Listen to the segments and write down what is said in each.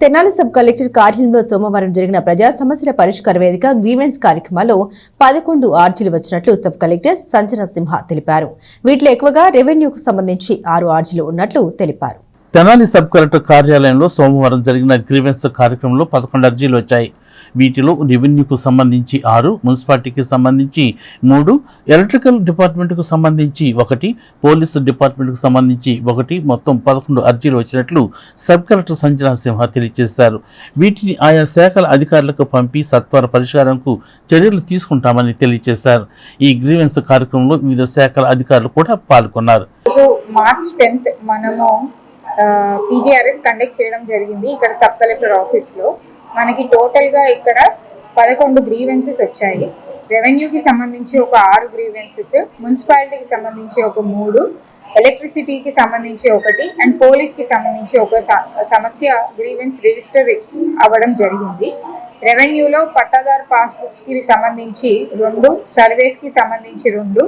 Tenali sub collector కార్యాలయంలో సోమవారం జరిగిన ప్రజా సమస్యల పరిష్కార వేదిక గ్రీవెన్స్ కార్యక్రమాల్లో 11 ఆర్జీలు వచ్చినట్లు సబ్ కలెక్టర్ సంజన సింహ తెలిపారు. వీటిలో ఎక్కువగా రెవెన్యూకు సంబంధించి 6 ఆర్జీలు ఉన్నట్లు తెలిపారు. తెనాలి సబ్ కలెక్టర్ కార్యాలయంలో సోమవారం జరిగిన గ్రీవెన్స్ కార్యక్రమంలో 11 అర్జీలు వచ్చాయి. వీటిలో రెవెన్యూకు సంబంధించి 6, మున్సిపాలిటీకి సంబంధించి 3, ఎలక్ట్రికల్ డిపార్ట్మెంట్కు సంబంధించి 1, పోలీసు డిపార్ట్మెంట్కు సంబంధించి 1, మొత్తం 11 అర్జీలు వచ్చినట్లు సబ్ కలెక్టర్ సంజన సింహ తెలియజేశారు. వీటిని ఆయా శాఖల అధికారులకు పంపి సత్వర పరిష్కారంకు చర్యలు తీసుకుంటామని తెలియజేశారు. ఈ గ్రీవెన్స్ కార్యక్రమంలో వివిధ శాఖల అధికారులు కూడా పాల్గొన్నారు. మార్చ్ 10th మనము PGRS కండక్ట్ చేయడం జరిగింది. ఇక్కడ సబ్ కలెక్టర్ ఆఫీస్లో మనకి టోటల్గా ఇక్కడ 11 గ్రీవెన్సెస్ వచ్చాయి. రెవెన్యూకి సంబంధించి ఒక 6 గ్రీవెన్సెస్, మున్సిపాలిటీకి సంబంధించి ఒక 3, ఎలక్ట్రిసిటీకి సంబంధించి 1 అండ్ పోలీస్కి సంబంధించి ఒక సమస్య గ్రీవెన్స్ రిజిస్టర్ అవ్వడం జరిగింది. రెవెన్యూలో పట్టాదారు పాస్బుక్స్కి సంబంధించి 2, సర్వేస్కి సంబంధించి 2,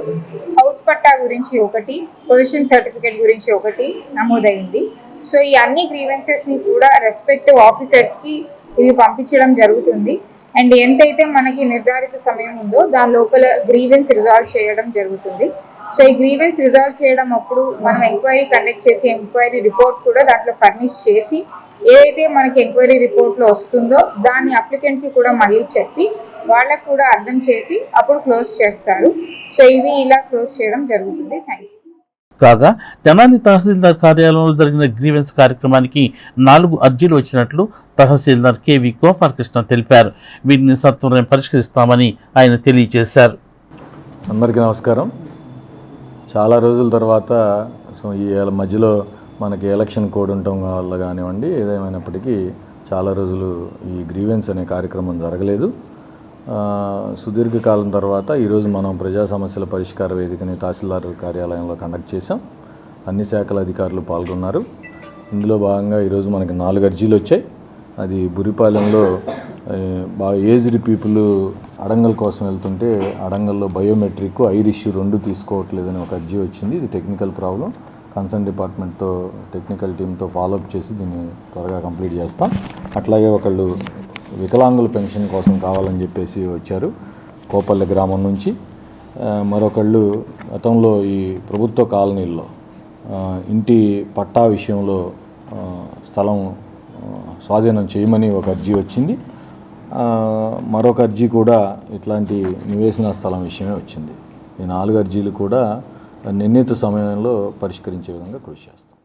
హౌస్ పట్టా గురించి 1, పొజిషన్ సర్టిఫికేట్ గురించి 1 నమోదైంది. సో ఈ అన్ని గ్రీవెన్సెస్ని కూడా రెస్పెక్టివ్ ఆఫీసర్స్కి ఇవి పంపించడం జరుగుతుంది. అండ్ ఎంతైతే మనకి నిర్ధారిత సమయం ఉందో దాని లోపల గ్రీవెన్స్ రిజాల్వ్ చేయడం జరుగుతుంది. సో ఈ గ్రీవెన్స్ రిజాల్వ్ చేయడం అప్పుడు మనం ఎంక్వైరీ కండక్ట్ చేసి ఎంక్వైరీ రిపోర్ట్ కూడా దాంట్లో ఫర్నిష్ చేసి ఏదైతే మనకి ఎంక్వైరీ రిపోర్ట్లో వస్తుందో దాన్ని అప్లికెంట్కి కూడా మళ్ళీ చెప్పి వాళ్ళకు కూడా అర్థం చేసి అప్పుడు క్లోజ్ చేస్తారు. సో ఇవి ఇలా క్లోజ్ చేయడం జరుగుతుంది. Thank you. కాగా తెనాలి తహసీల్దార్ కార్యాలయంలో జరిగిన గ్రీవెన్స్ కార్యక్రమానికి 4 అర్జీలు వచ్చినట్లు తహసీల్దార్ KV గోపాలకృష్ణ తెలిపారు. వీటిని సత్వరం పరిష్కరిస్తామని ఆయన తెలియజేశారు. అందరికీ నమస్కారం. చాలా రోజుల తర్వాత ఈ మధ్యలో మనకి ఎలక్షన్ కోడ్ ఉండటం వల్ల కానివ్వండి, ఏదేమైనప్పటికీ చాలా రోజులు ఈ గ్రీవెన్స్ అనే కార్యక్రమం జరగలేదు. సుదీర్ఘకాలం తర్వాత ఈరోజు మనం ప్రజా సమస్యల పరిష్కార వేదికని తహసీల్దార్ కార్యాలయంలో కండక్ట్ చేసాం. అన్ని శాఖల అధికారులు పాల్గొన్నారు. ఇందులో భాగంగా ఈరోజు మనకి 4 అర్జీలు వచ్చాయి. అది బురిపాలెంలో బాగా ఏజ్డ్ పీపుల్ అడంగల్ కోసం వెళ్తుంటే అడంగల్లో బయోమెట్రిక్, ఐరిష్ 2 తీసుకోవట్లేదని ఒక అర్జీ వచ్చింది. ఇది టెక్నికల్ ప్రాబ్లం. కన్సర్న్ డిపార్ట్మెంట్తో టెక్నికల్ టీంతో ఫాలోఅప్ చేసి దీన్ని త్వరగా కంప్లీట్ చేస్తాం. అట్లాగే ఒకళ్ళు వికలాంగుల పెన్షన్ కోసం కావాలని చెప్పేసి వచ్చారు కోపల్లె గ్రామం నుంచి. మరొకళ్ళు గతంలో ఈ ప్రభుత్వ కాలనీల్లో ఇంటి పట్టా విషయంలో స్థలం స్వాధీనం చేయమని ఒక అర్జీ వచ్చింది. మరొక అర్జీ కూడా ఇట్లాంటి నివేశన స్థలం విషయమే వచ్చింది. ఈ 4 అర్జీలు కూడా నిర్ణీత సమయంలో పరిష్కరించే విధంగా కృషి చేస్తాం.